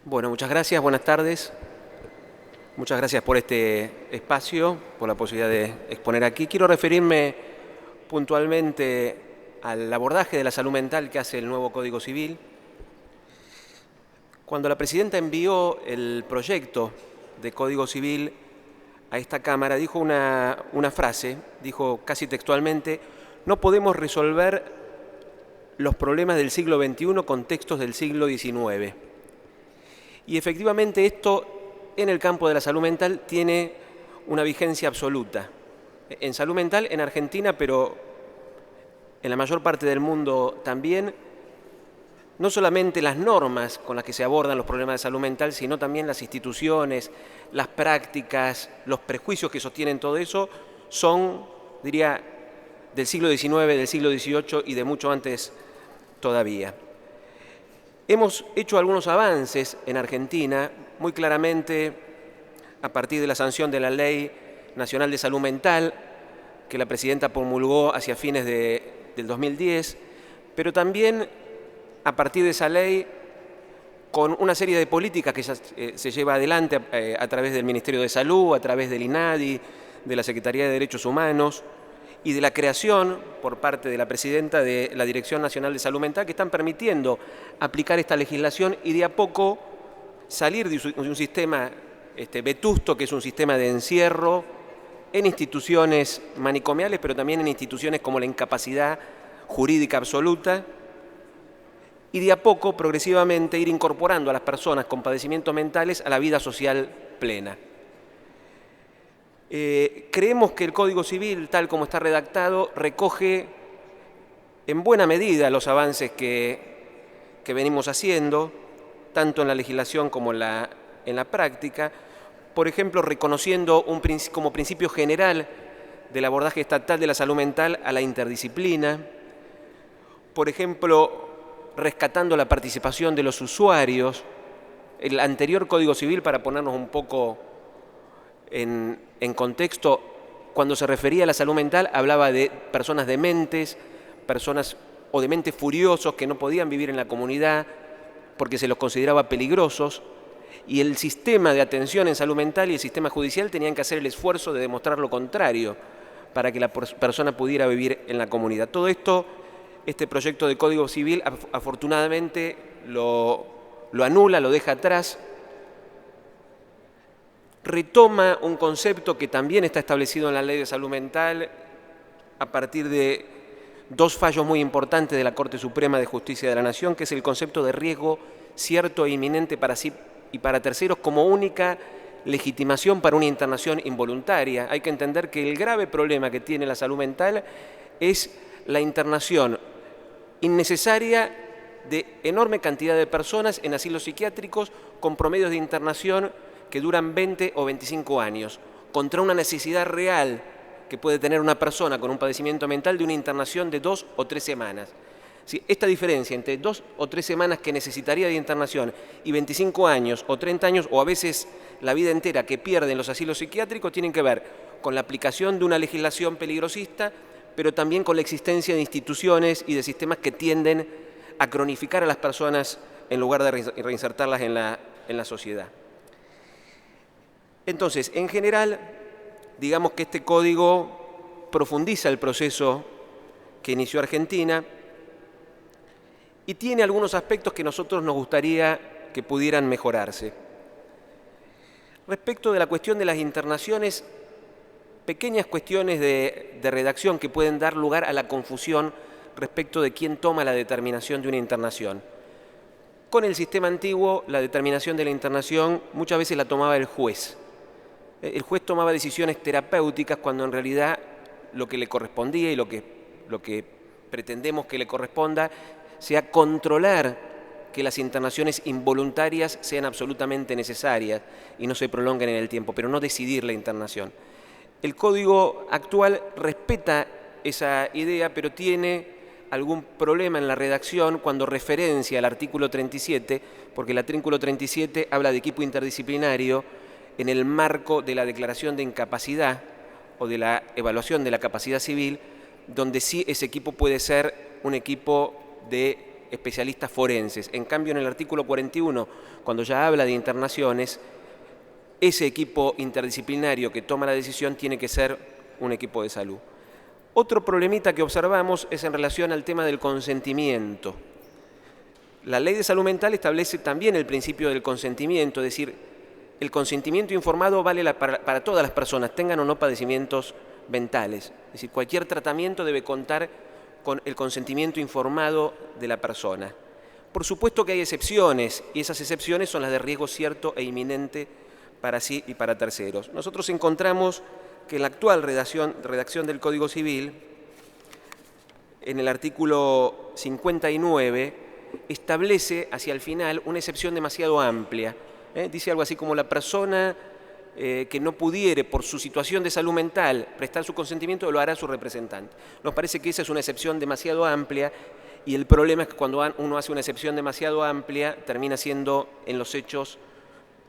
Bueno, muchas gracias, buenas tardes. Muchas gracias por este espacio, por la posibilidad de exponer aquí. Quiero referirme puntualmente al abordaje de la salud mental que hace el nuevo Código Civil. Cuando la Presidenta envió el proyecto de Código Civil a esta Cámara, dijo una frase, dijo casi textualmente: no podemos resolver los problemas del siglo XXI con textos del siglo XIX. Y efectivamente esto en el campo de la salud mental tiene una vigencia absoluta. En salud mental en Argentina, pero en la mayor parte del mundo también, no solamente las normas con las que se abordan los problemas de salud mental, sino también las instituciones, las prácticas, los prejuicios que sostienen todo eso, son, diría, del siglo XIX, del siglo XVIII y de mucho antes todavía. Hemos hecho algunos avances en Argentina, muy claramente a partir de la sanción de la Ley Nacional de Salud Mental, que la Presidenta promulgó hacia fines del 2010, pero también a partir de esa ley con una serie de políticas que se lleva adelante a través del Ministerio de Salud, a través del INADI, de la Secretaría de Derechos Humanos y de la creación por parte de la Presidenta de la Dirección Nacional de Salud Mental, que están permitiendo aplicar esta legislación y de a poco salir de un sistema vetusto, que es un sistema de encierro en instituciones manicomiales, pero también en instituciones como la incapacidad jurídica absoluta, y de a poco, progresivamente, ir incorporando a las personas con padecimientos mentales a la vida social plena. Creemos que el Código Civil, tal como está redactado, recoge en buena medida los avances que venimos haciendo, tanto en la legislación como en la práctica. Por ejemplo, reconociendo como principio general del abordaje estatal de la salud mental a la interdisciplina. Por ejemplo, rescatando la participación de los usuarios. El anterior Código Civil, para ponernos un poco en contexto, cuando se refería a la salud mental, hablaba de personas dementes, personas o dementes furiosos que no podían vivir en la comunidad porque se los consideraba peligrosos, y el sistema de atención en salud mental y el sistema judicial tenían que hacer el esfuerzo de demostrar lo contrario para que la persona pudiera vivir en la comunidad. Todo esto, este proyecto de Código Civil, afortunadamente lo anula, lo deja atrás. Retoma un concepto que también está establecido en la Ley de Salud Mental a partir de dos fallos muy importantes de la Corte Suprema de Justicia de la Nación, que es el concepto de riesgo cierto e inminente para sí y para terceros como única legitimación para una internación involuntaria. Hay que entender que el grave problema que tiene la salud mental es la internación innecesaria de enorme cantidad de personas en asilos psiquiátricos con promedios de internación que duran 20 o 25 años, contra una necesidad real que puede tener una persona con un padecimiento mental de una internación de 2 o 3 semanas. Esta diferencia entre 2 o 3 semanas que necesitaría de internación y 25 años o 30 años o a veces la vida entera que pierden los asilos psiquiátricos tienen que ver con la aplicación de una legislación peligrosista, pero también con la existencia de instituciones y de sistemas que tienden a cronificar a las personas en lugar de reinsertarlas en la sociedad. Entonces, en general, digamos que este código profundiza el proceso que inició Argentina y tiene algunos aspectos que nosotros nos gustaría que pudieran mejorarse. Respecto de la cuestión de las internaciones, pequeñas cuestiones de redacción que pueden dar lugar a la confusión respecto de quién toma la determinación de una internación. Con el sistema antiguo, la determinación de la internación muchas veces la tomaba el juez. El juez tomaba decisiones terapéuticas cuando en realidad lo que le correspondía y lo que pretendemos que le corresponda sea controlar que las internaciones involuntarias sean absolutamente necesarias y no se prolonguen en el tiempo, pero no decidir la internación. El Código actual respeta esa idea, pero tiene algún problema en la redacción cuando referencia al artículo 37, porque el artículo 37 habla de equipo interdisciplinario en el marco de la declaración de incapacidad o de la evaluación de la capacidad civil, donde sí ese equipo puede ser un equipo de especialistas forenses. En cambio, en el artículo 41, cuando ya habla de internaciones, ese equipo interdisciplinario que toma la decisión tiene que ser un equipo de salud. Otro problemita que observamos es en relación al tema del consentimiento. La Ley de Salud Mental establece también el principio del consentimiento, es decir, el consentimiento informado vale para todas las personas, tengan o no padecimientos mentales. Es decir, cualquier tratamiento debe contar con el consentimiento informado de la persona. Por supuesto que hay excepciones, y esas excepciones son las de riesgo cierto e inminente para sí y para terceros. Nosotros encontramos que en la actual redacción del Código Civil, en el artículo 59, establece hacia el final una excepción demasiado amplia. Dice algo así como la persona que no pudiere, por su situación de salud mental, prestar su consentimiento, lo hará su representante. Nos parece que esa es una excepción demasiado amplia, y el problema es que cuando uno hace una excepción demasiado amplia, termina siendo, en los hechos,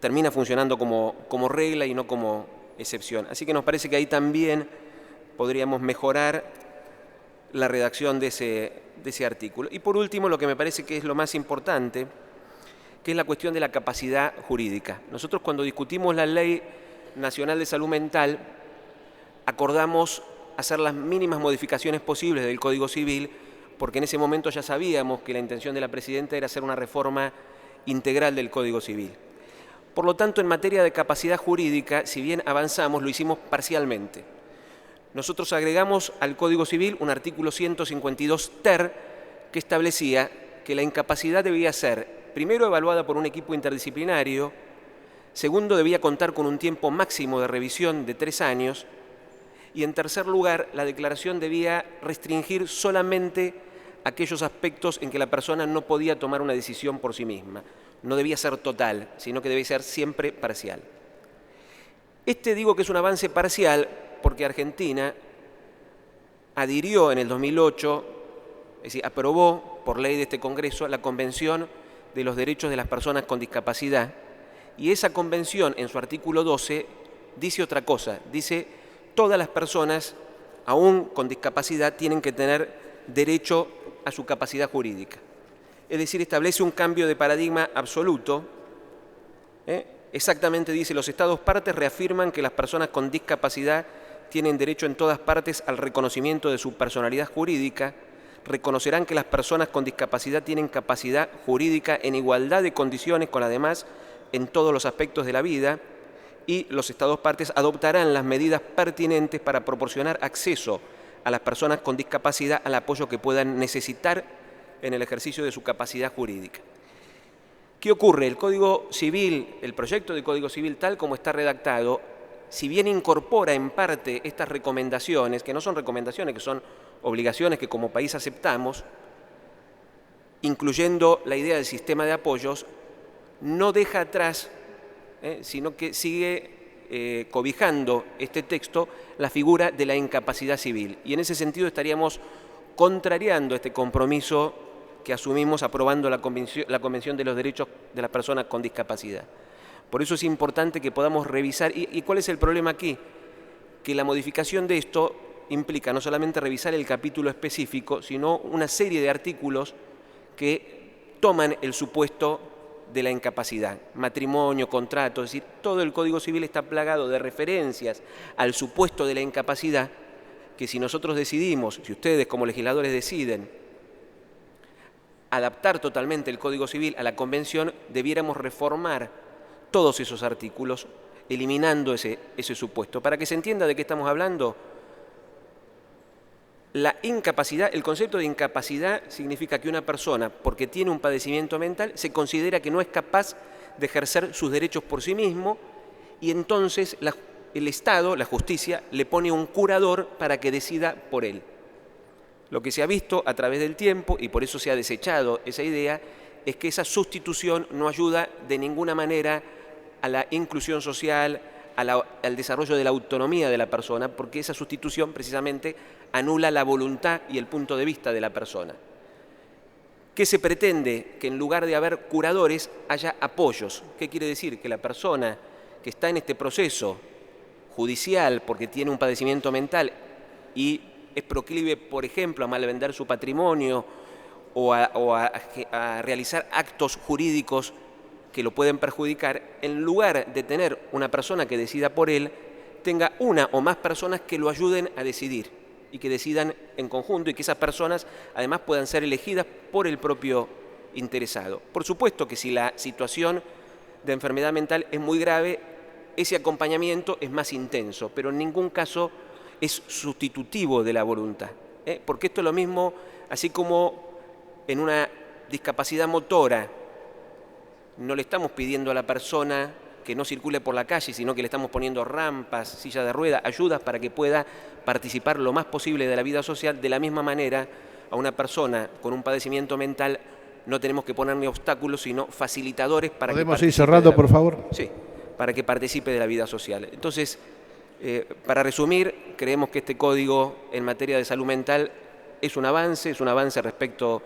termina funcionando como regla y no como excepción. Así que nos parece que ahí también podríamos mejorar la redacción de ese artículo. Y por último, lo que me parece que es lo más importante, que es la cuestión de la capacidad jurídica. Nosotros, cuando discutimos la Ley Nacional de Salud Mental, acordamos hacer las mínimas modificaciones posibles del Código Civil, porque en ese momento ya sabíamos que la intención de la Presidenta era hacer una reforma integral del Código Civil. Por lo tanto, en materia de capacidad jurídica, si bien avanzamos, lo hicimos parcialmente. Nosotros agregamos al Código Civil un artículo 152 ter que establecía que la incapacidad debía ser, primero, evaluada por un equipo interdisciplinario; segundo, debía contar con un tiempo máximo de revisión de 3 años; y en tercer lugar, la declaración debía restringir solamente aquellos aspectos en que la persona no podía tomar una decisión por sí misma. No debía ser total, sino que debía ser siempre parcial. Digo que es un avance parcial porque Argentina adhirió en el 2008, es decir, aprobó por ley de este Congreso la Convención de los Derechos de las Personas con Discapacidad, y esa convención, en su artículo 12, dice otra cosa. Dice: todas las personas, aún con discapacidad, tienen que tener derecho a su capacidad jurídica. Es decir, establece un cambio de paradigma absoluto. Exactamente dice: los Estados partes reafirman que las personas con discapacidad tienen derecho en todas partes al reconocimiento de su personalidad jurídica, reconocerán que las personas con discapacidad tienen capacidad jurídica en igualdad de condiciones con las demás en todos los aspectos de la vida, y los Estados partes adoptarán las medidas pertinentes para proporcionar acceso a las personas con discapacidad al apoyo que puedan necesitar en el ejercicio de su capacidad jurídica. ¿Qué ocurre? El Código Civil, el proyecto de Código Civil tal como está redactado, si bien incorpora en parte estas recomendaciones, que no son recomendaciones, que son obligaciones que como país aceptamos, incluyendo la idea del sistema de apoyos, no deja atrás, sino que sigue cobijando este texto la figura de la incapacidad civil. Y en ese sentido estaríamos contrariando este compromiso que asumimos aprobando la Convención de los Derechos de las Personas con Discapacidad. Por eso es importante que podamos revisar. ¿Y cuál es el problema aquí? Que la modificación de esto implica no solamente revisar el capítulo específico, sino una serie de artículos que toman el supuesto de la incapacidad, matrimonio, contrato, es decir, todo el Código Civil está plagado de referencias al supuesto de la incapacidad, que si nosotros decidimos, si ustedes como legisladores deciden adaptar totalmente el Código Civil a la Convención, debiéramos reformar todos esos artículos, eliminando ese supuesto. Para que se entienda de qué estamos hablando, la incapacidad, el concepto de incapacidad significa que una persona, porque tiene un padecimiento mental, se considera que no es capaz de ejercer sus derechos por sí mismo, y entonces el Estado, la justicia, le pone un curador para que decida por él. Lo que se ha visto a través del tiempo, y por eso se ha desechado esa idea, es que esa sustitución no ayuda de ninguna manera a la inclusión social, al desarrollo de la autonomía de la persona, porque esa sustitución precisamente anula la voluntad y el punto de vista de la persona. ¿Qué se pretende? Que en lugar de haber curadores haya apoyos. ¿Qué quiere decir? Que la persona que está en este proceso judicial porque tiene un padecimiento mental y es proclive, por ejemplo, a malvender su patrimonio a realizar actos jurídicos que lo pueden perjudicar, en lugar de tener una persona que decida por él, tenga una o más personas que lo ayuden a decidir y que decidan en conjunto, y que esas personas además puedan ser elegidas por el propio interesado. Por supuesto que si la situación de enfermedad mental es muy grave, ese acompañamiento es más intenso, pero en ningún caso es sustitutivo de la voluntad, porque esto es lo mismo, así como en una discapacidad motora no le estamos pidiendo a la persona que no circule por la calle, sino que le estamos poniendo rampas, silla de ruedas, ayudas para que pueda participar lo más posible de la vida social. De la misma manera, a una persona con un padecimiento mental no tenemos que ponerle obstáculos, sino facilitadores para que participe. ¿Podemos ir cerrando, por favor? Sí, para que participe de la vida social. Entonces, para resumir, creemos que este código en materia de salud mental es un avance respecto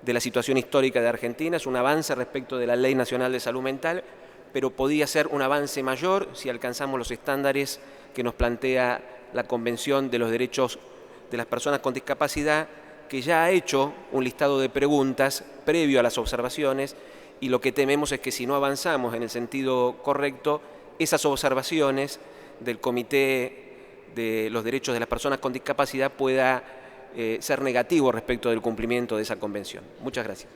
de la situación histórica de Argentina, es un avance respecto de la Ley Nacional de Salud Mental, pero podría ser un avance mayor si alcanzamos los estándares que nos plantea la Convención de los Derechos de las Personas con Discapacidad, que ya ha hecho un listado de preguntas previo a las observaciones, y lo que tememos es que si no avanzamos en el sentido correcto, esas observaciones del Comité de los Derechos de las Personas con Discapacidad pueda ser negativo respecto del cumplimiento de esa convención. Muchas gracias.